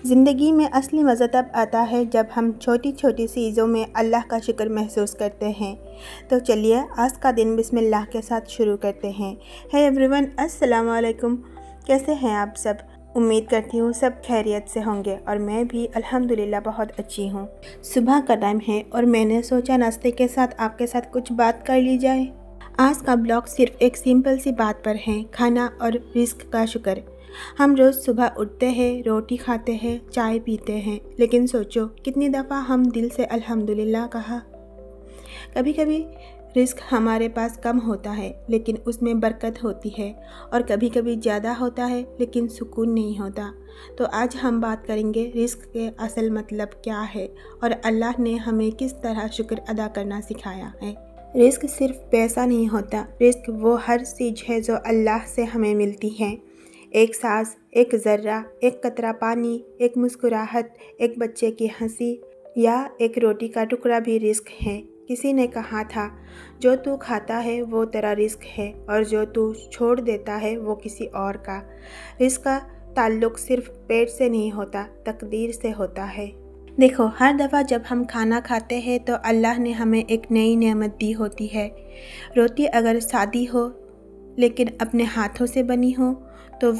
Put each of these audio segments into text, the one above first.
ज़िंदगी में असली मज़ा तब आता है जब हम छोटी छोटी चीज़ों में अल्लाह का शुक्र महसूस करते हैं। तो चलिए आज का दिन बिस्मिल्लाह के साथ शुरू करते हैं। हे एवरीवन, अस्सलाम वालेकुम। कैसे हैं आप सब? उम्मीद करती हूँ सब खैरियत से होंगे और मैं भी अल्हम्दुलिल्लाह बहुत अच्छी हूँ। सुबह का टाइम है और मैंने सोचा नाश्ते के साथ आपके साथ कुछ बात कर ली जाए। आज का ब्लॉग सिर्फ एक सिंपल सी बात पर है, खाना और रिस्क का शुक्र। हम रोज़ सुबह उठते हैं, रोटी खाते हैं, चाय पीते हैं, लेकिन सोचो कितनी दफ़ा हम दिल से अल्हम्दुलिल्लाह कहा। कभी कभी रिस्क हमारे पास कम होता है लेकिन उसमें बरकत होती है, और कभी कभी ज़्यादा होता है लेकिन सुकून नहीं होता। तो आज हम बात करेंगे रिस्क के असल मतलब क्या है और अल्लाह ने हमें किस तरह शुक्र अदा करना सिखाया है। रिस्क सिर्फ पैसा नहीं होता, रिस्क वो हर चीज़ है जो अल्लाह से हमें मिलती है। एक सांस, एक ज़र्रा, एक कतरा पानी, एक मुस्कुराहट, एक बच्चे की हंसी या एक रोटी का टुकड़ा भी रिस्क है। किसी ने कहा था, जो तू खाता है वो तेरा रिस्क है और जो तू छोड़ देता है वो किसी और का। रिस्क का ताल्लुक़ सिर्फ पेट से नहीं होता, तकदीर से होता है। देखो, हर दफ़ा जब हम खाना खाते हैं तो अल्लाह ने हमें एक नई नेमत दी होती है। रोटी अगर सादी हो लेकिन अपने हाथों से बनी हो तो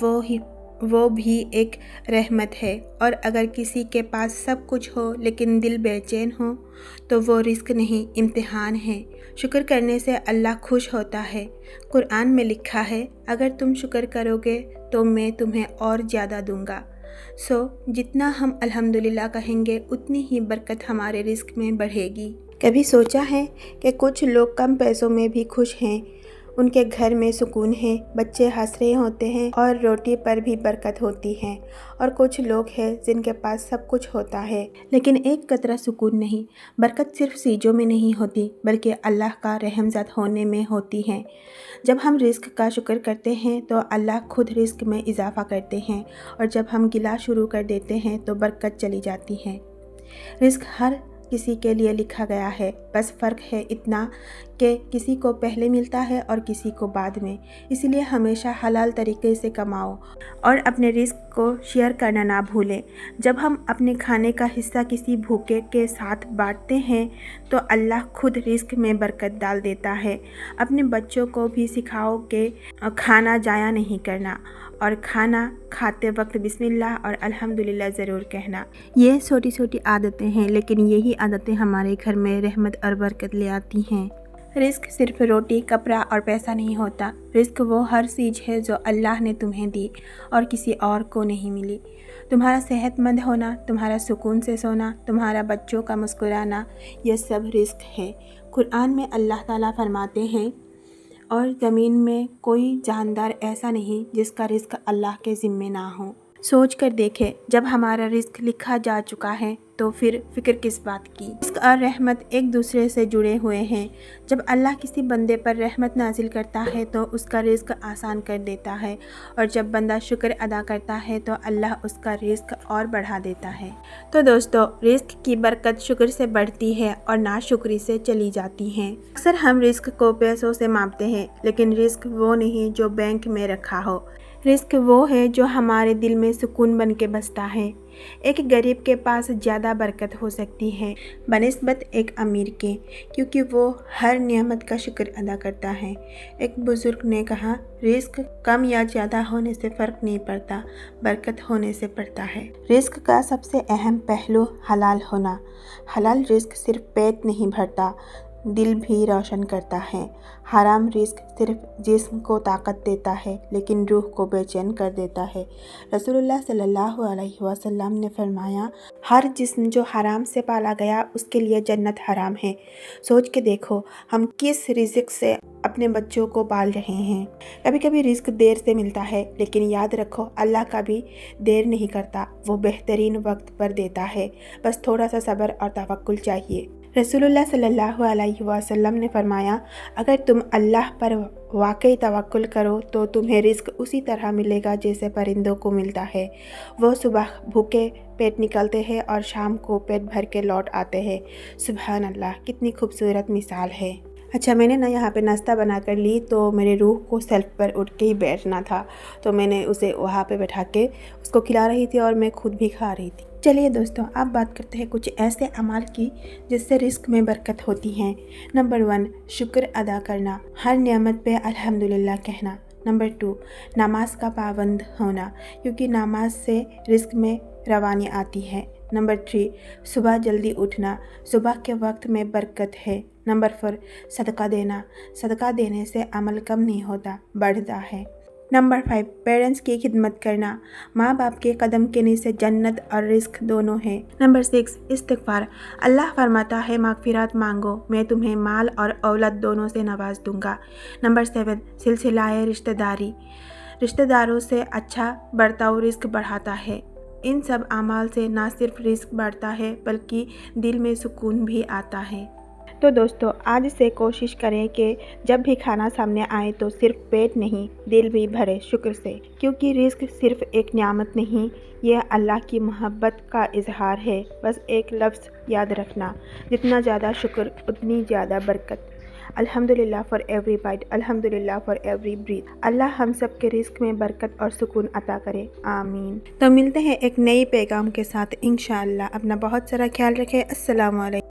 वो भी एक रहमत है, और अगर किसी के पास सब कुछ हो लेकिन दिल बेचैन हो तो वो रिस्क नहीं, इम्तिहान है। शुक्र करने से अल्लाह खुश होता है। कुरान में लिखा है, अगर तुम शुक्र करोगे तो मैं तुम्हें और ज़्यादा दूंगा। जितना हम अल्हम्दुलिल्लाह कहेंगे उतनी ही बरकत हमारे रिस्क में बढ़ेगी। कभी सोचा है कि कुछ लोग कम पैसों में भी खुश हैं, उनके घर में सुकून है, बच्चे हंस रहे होते हैं और रोटी पर भी बरकत होती है। और कुछ लोग हैं जिनके पास सब कुछ होता है लेकिन एक कतरा सुकून नहीं। बरकत सिर्फ चीज़ों में नहीं होती बल्कि अल्लाह का रहमज़द होने में होती है। जब हम रिस्क का शुक्र करते हैं तो अल्लाह खुद रिस्क में इजाफ़ा करते हैं, और जब हम गिला शुरू कर देते हैं तो बरकत चली जाती है। रिस्क हर किसी के लिए लिखा गया है, बस फ़र्क है इतना कि किसी को पहले मिलता है और किसी को बाद में। इसलिए हमेशा हलाल तरीके से कमाओ और अपने रिस्क को शेयर करना ना भूलें। जब हम अपने खाने का हिस्सा किसी भूखे के साथ बांटते हैं तो अल्लाह खुद रिस्क में बरकत डाल देता है। अपने बच्चों को भी सिखाओ कि खाना ज़ाया नहीं करना और खाना खाते वक्त बिस्मिल्लाह और अल्हम्दुलिल्लाह ज़रूर कहना। ये छोटी छोटी आदतें हैं लेकिन यही आदतें हमारे घर में रहमत और बरकत ले आती हैं। रिस्क सिर्फ रोटी, कपड़ा और पैसा नहीं होता। रिस्क वो हर चीज़ है जो अल्लाह ने तुम्हें दी और किसी और को नहीं मिली। तुम्हारा सेहतमंद होना, तुम्हारा सुकून से सोना, तुम्हारा बच्चों का मुस्कुराना, ये सब रिस्क है। कुरान में अल्लाह ताला फरमाते हैं, और ज़मीन में कोई जानदार ऐसा नहीं जिसका रिस्क अल्लाह के ज़िम्मे ना हो। सोच कर देखें, जब हमारा रिस्क लिखा जा चुका है तो फिर फ़िक्र किस बात की। रिस्क और रहमत एक दूसरे से जुड़े हुए हैं। जब अल्लाह किसी बंदे पर रहमत नाजिल करता है तो उसका रिस्क आसान कर देता है, और जब बंदा शुक्र अदा करता है तो अल्लाह उसका रिस्क और बढ़ा देता है। तो दोस्तों, रिस्क की बरकत शुक्र से बढ़ती है और नाशुक्री से चली जाती है। अक्सर हम रिस्क को पैसों से मापते हैं, लेकिन रिस्क वो नहीं जो बैंक में रखा हो। रिस्क वो है जो हमारे दिल में सुकून बन के बसता है। एक गरीब के पास ज़्यादा बरकत हो सकती है बनिस्बत एक अमीर के, क्योंकि वो हर नेमत का शुक्र अदा करता है। एक बुज़ुर्ग ने कहा, रिस्क कम या ज़्यादा होने से फ़र्क नहीं पड़ता, बरकत होने से पड़ता है। रिस्क का सबसे अहम पहलू हलाल होना। हलाल रिस्क सिर्फ पेट नहीं भरता, दिल भी रोशन करता है। हराम रिस्क सिर्फ जिस्म को ताकत देता है लेकिन रूह को बेचैन कर देता है। रसूलुल्लाह सल्लल्लाहु अलैहि वसल्लम ने फरमाया, हर जिस्म जो हराम से पाला गया उसके लिए जन्नत हराम है। सोच के देखो, हम किस रिस्क से अपने बच्चों को पाल रहे हैं। कभी कभी रिस्क देर से मिलता है, लेकिन याद रखो अल्लाह का भी देर नहीं करता, वो बेहतरीन वक्त पर देता है। बस थोड़ा सा सब्र और तवक्कुल चाहिए। रसूलुल्लाह सल्लल्लाहु अलैहि वसल्लम ने फरमाया, अगर तुम अल्लाह पर वाकई तवक्कुल करो तो तुम्हें रिस्क उसी तरह मिलेगा जैसे परिंदों को मिलता है। वो सुबह भूखे पेट निकलते हैं और शाम को पेट भर के लौट आते हैं। सुभान अल्लाह, कितनी खूबसूरत मिसाल है। अच्छा, मैंने ना यहाँ पे नाश्ता बना कर ली, तो मेरे रूह को सेल्फ पर उठ के ही बैठना था, तो मैंने उसे वहाँ पे बैठा के उसको खिला रही थी और मैं खुद भी खा रही थी। चलिए दोस्तों, अब बात करते हैं कुछ ऐसे अमाल की जिससे रिस्क में बरकत होती है। नंबर 1, शुक्र अदा करना, हर नेमत पे अल्हम्दुलिल्लाह कहना। नंबर 2, नमाज का पाबंद होना, क्योंकि नमाज से रिस्क में रवानी आती है। नंबर 3, सुबह जल्दी उठना, सुबह के वक्त में बरकत है। नंबर 4, सदका देना, सदका देने से अमल कम नहीं होता, बढ़ता है। नंबर 5, पेरेंट्स की खिदमत करना, माँ बाप के कदम के नीचे जन्नत और रिस्क दोनों है। नंबर 6, इस्तिग़फ़ार, अल्लाह फरमाता है माग़फ़िरत मांगो, मैं तुम्हें माल और औलाद दोनों से नवाज दूंगा। नंबर 7, सिलसिलाए रिश्तेदारी, रिश्तेदारों से अच्छा बर्ताव रिस्क बढ़ाता है। इन सब अमाल से ना सिर्फ रिस्क बढ़ता है बल्कि दिल में सुकून भी आता है। तो दोस्तों, आज से कोशिश करें कि जब भी खाना सामने आए तो सिर्फ पेट नहीं, दिल भी भरे शुक्र से, क्योंकि रिस्क सिर्फ एक नियामत नहीं, यह अल्लाह की मोहब्बत का इजहार है। बस एक लफ्ज़ याद रखना, जितना ज़्यादा शुक्र उतनी ज़्यादा बरकत। अल्हम्दुलिल्लाह फॉर एवरी बाइट, अल्हम्दुलिल्लाह फॉर एवरी ब्रीथ। अल्लाह हम सब के रिस्क में बरकत और सुकून अता करे, आमीन। तो मिलते हैं एक नई पैगाम के साथ इंशाअल्लाह। अपना बहुत सारा ख्याल रखें। अस्सलामु अलैकुम।